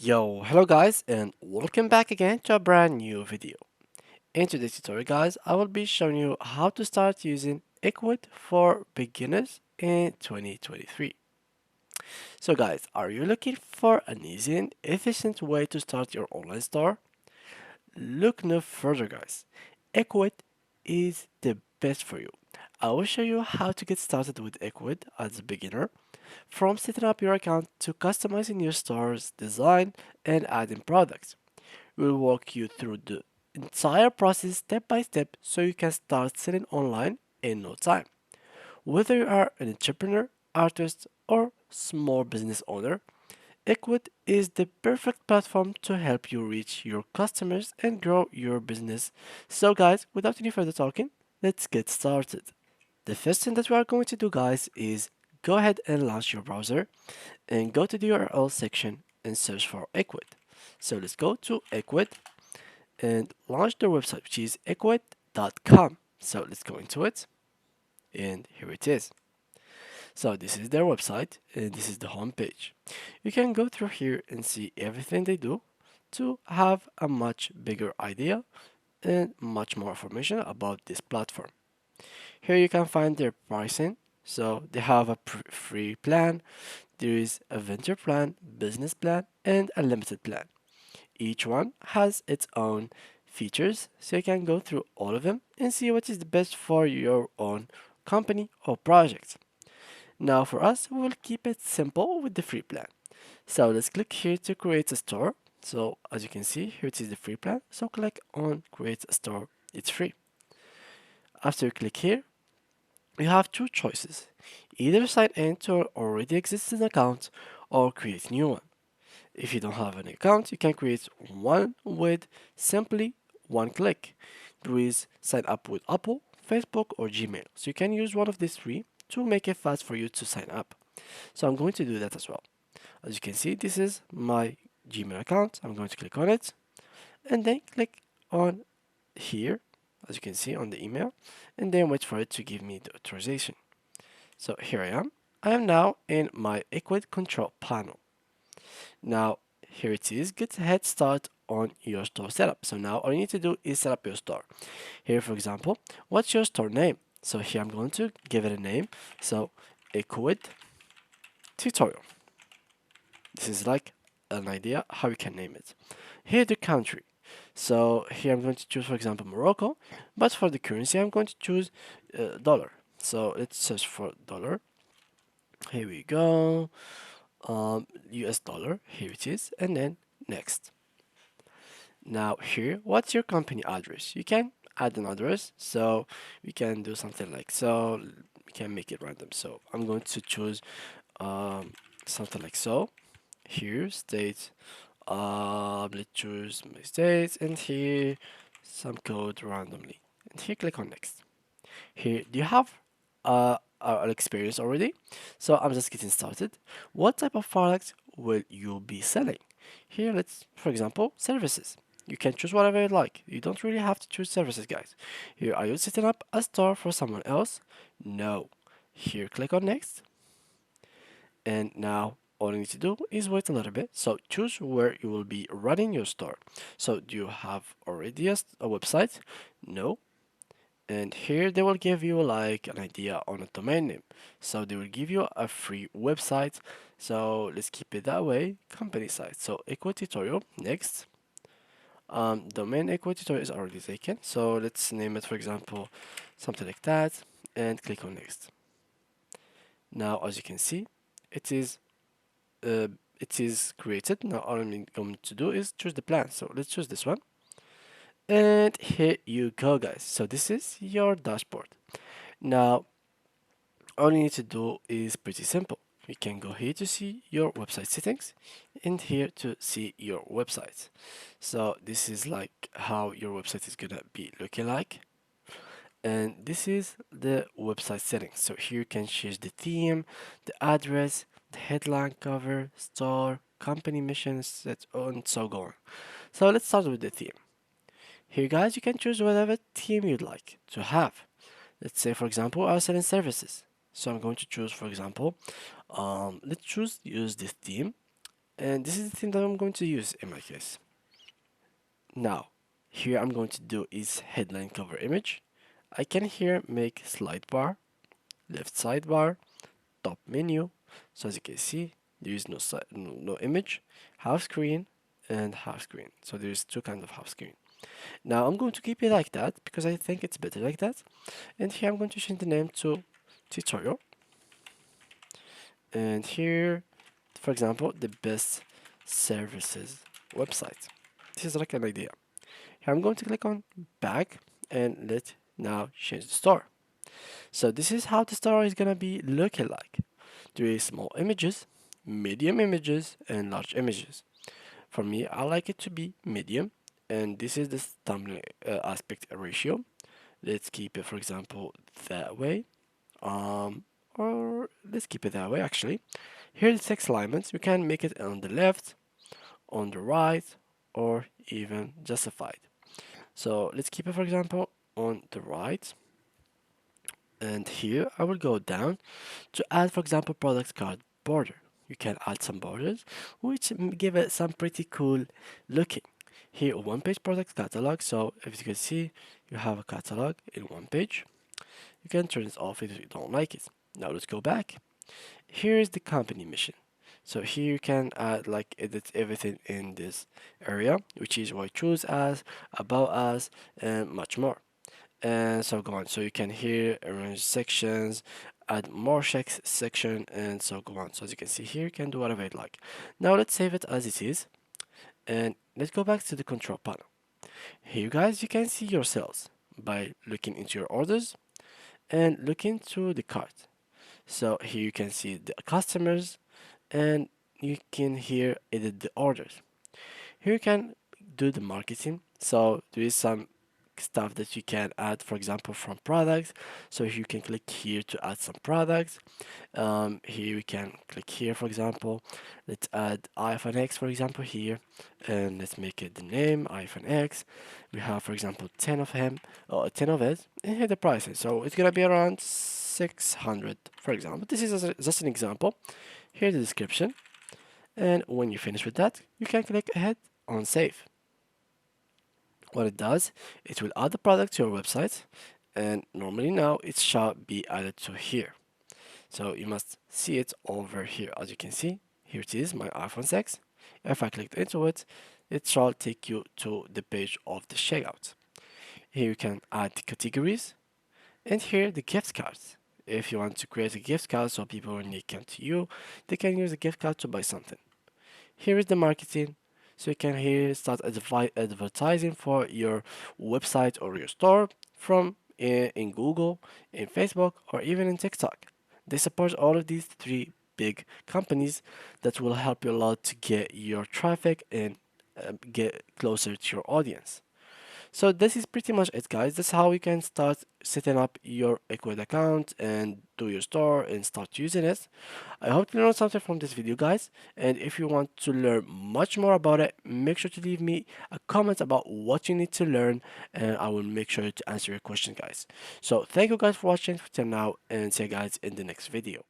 Yo, hello guys, and welcome back again to a brand new video. In today's tutorial guys, I will be showing you how to start using Ecwid for beginners in 2023. So guys, are you looking for an easy and efficient way to start your online store? Look no further guys. Ecwid is the best for you. I will show you how to get started with Ecwid as a beginner, from setting up your account to customizing your store's design and adding products. We'll walk you through the entire process step by step so you can start selling online in no time. Whether you are an entrepreneur, artist, or small business owner, Ecwid is the perfect platform to help you reach your customers and grow your business. So, guys, without any further talking, let's get started. The first thing that we are going to do, guys, is go ahead and launch your browser and go to the URL section and search for Ecwid. So let's go to Ecwid and launch their website, which is ecwid.com. So let's go into it, and here it is. So this is their website, and this is the home page. You can go through here and see everything they do to have a much bigger idea and much more information about this platform. Here you can find their pricing. So they have a free plan, there is a vendor plan, business plan, and a limited plan. Each one has its own features, so you can go through all of them and see what is the best for your own company or project. Now for us, we will keep it simple with the free plan. So let's click here to create a store. So as you can see, here it is the free plan. So click on create a store, it's free. After you click here, you have two choices. Either sign in to an already existing account or create a new one. If you don't have an account, you can create one with simply one click. There is sign up with Apple, Facebook, or Gmail. So you can use one of these three to make it fast for you to sign up. So I'm going to do that as well. As you can see, this is my Gmail account. I'm going to click on it and then click on here, as you can see on the email, and then wait for it to give me the authorization. So here I am. I am now in my Ecwid control panel. Now, here it is, get a head start on your store setup. So now all you need to do is set up your store. Here, for example, what's your store name? So here I'm going to give it a name. So Ecwid tutorial. This is like an idea how you can name it. Here the country. So here I'm going to choose, for example, Morocco, but for the currency I'm going to choose dollar. So let's search for dollar. Here we go. US dollar. Here it is, and then next. Now here, what's your company address? You can add an address, so we can do something like so. We can make it random. So I'm going to choose something like so. Here state. Let's choose my states, and here some code randomly. And here click on next. Here, do you have an experience already? So I'm just getting started. What type of products will you be selling? Here, let's, for example, services. You can choose whatever you like. You don't really have to choose services, guys. Here, are you setting up a store for someone else? No. Here, click on next. And now all you need to do is wait a little bit. So choose where you will be running your store. So do you have already a website? No. And here they will give you like an idea on a domain name. So they will give you a free website. So let's keep it that way. Company site. So Ecwid tutorial next. Domain Ecwid tutorial is already taken. So let's name it, for example, something like that, and click on next. Now, as you can see, it is uh, it is created. Now all I'm going to do is choose the plan. So let's choose this one. And here you go, guys. So this is your dashboard. Now, all you need to do is pretty simple. You can go here to see your website settings and here to see your website. So this is like how your website is gonna be looking like. And this is the website settings. So here you can change the theme, the address, the headline cover, store, company mission, set and so on. So let's start with the theme. Here guys, you can choose whatever theme you'd like to have. Let's say for example, I was selling services. So I'm going to choose, for example, let's choose use this theme. And this is the theme that I'm going to use in my case. Now, here I'm going to do is headline cover image. I can here make slide bar, left sidebar, top menu. So as you can see, there is no image, half screen, and half screen. So there's two kinds of half screen. Now I'm going to keep it like that because I think it's better like that. And here I'm going to change the name to tutorial. And here, for example, the best services website. This is like an idea. Here I'm going to click on back and let now change the store. So this is how the store is gonna be looking like. There is small images, medium images, and large images. For me, I like it to be medium, and this is the thumbnail aspect ratio. Let's keep it, for example, that way. Um, or let's keep it that way actually. Here the text alignments, you can make it on the left, on the right, or even justified. So let's keep it, for example, on the right. And here I will go down to add, for example, product card border. You can add some borders, which give it some pretty cool looking. Here, a one-page product catalog. So as you can see, you have a catalog in one page. You can turn it off if you don't like it. Now let's go back. Here is the company mission. So here you can add like edit everything in this area, which is what choose as, about us, and much more. And so go on. So you can here arrange sections, add more section, and so go on. So as you can see here, you can do whatever you'd like. Now let's save it as it is, and let's go back to the control panel. Here, guys, you can see your sales by looking into your orders and looking through the cart. So here you can see the customers, and you can here edit the orders. Here you can do the marketing. So there is some stuff that you can add, for example, from products. So you can click here to add some products. Here we can click here, for example. Let's add iPhone X, for example, here, and let's make it the name iPhone X. We have, for example, 10 of him or 10 of it, and here the prices. So it's gonna be around 600, for example. This is just an example. Here's the description, and when you finish with that, you can click ahead on save. What it does, it will add the product to your website, and normally now it shall be added to here. So you must see it over here. As you can see, here it is, my iPhone 6. If I click into it, it shall take you to the page of the checkout. Here you can add the categories, and here the gift cards. If you want to create a gift card so people, when they come to you, they can use a gift card to buy something. Here is the marketing. So you can here start advertising for your website or your store from in Google, in Facebook, or even in TikTok. They support all of these three big companies that will help you a lot to get your traffic and get closer to your audience. So this is pretty much it, guys. That's how you can start setting up your Ecwid account and do your store and start using it. I hope you learned something from this video, guys. And if you want to learn much more about it, make sure to leave me a comment about what you need to learn, and I will make sure to answer your question, guys. So thank you guys for watching till now, and see you guys in the next video.